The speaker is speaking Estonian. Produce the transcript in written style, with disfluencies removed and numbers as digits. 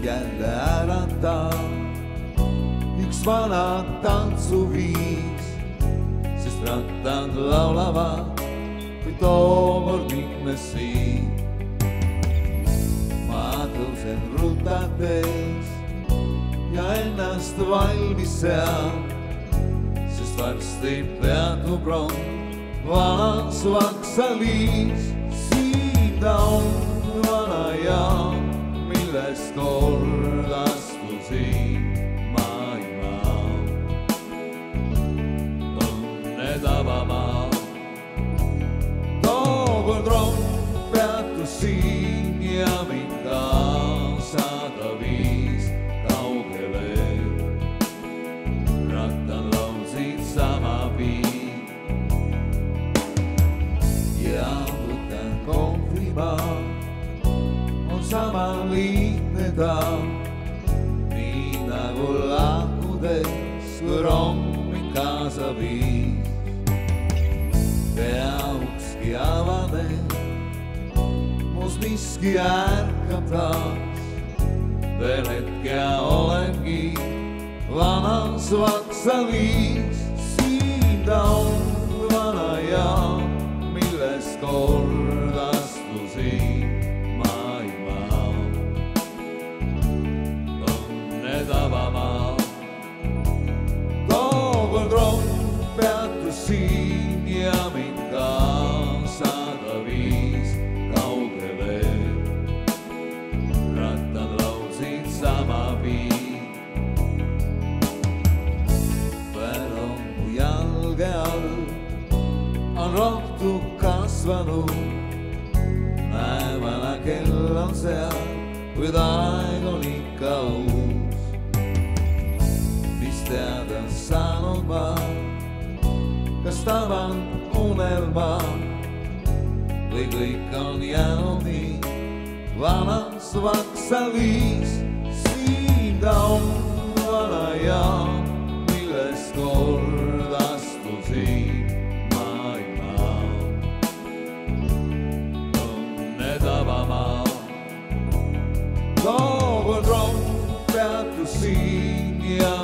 jälle äratab üks vana tantsuviis, sest rattad laulavad, kui tookord liikmes siin. Ma tõusen rutates ja ennast valmis sean, sest varsti peatub rong vanas Vaksalis. Siin ta on vana jaam, millest kord astusin maailma. Õnne tabamaa, tookord rong peatus siin ja mind kaasada viis kaugele. Rattan laulsid sama viin ja võtan kohvimaa. On sama lihtne ta, nii nagu lahkudes, kui rong mind kaasa viis. Pea ukski avaneb, mus miski ärkab taas. Veel hetke olengi vanas Vaksalis. Siin ta on vana jaam, millest kord astusin maailma. Õnne tabamaa, tookord rong peatus siin ja mind kaasada viis kaugele. Rattad laulsid sama viin, veel on mu jalge all on rohtu kasvanud. Näe, vana kell on seal, kuid aeg on ikka uus. Mis teada saanud ma, kas tavan unelma või kõik on jäänud nii vanas Vaksalis. Siin ta on vana jaam, millest kord astusin maailma. Õnne tabamaa, tookord rong peatus siin ja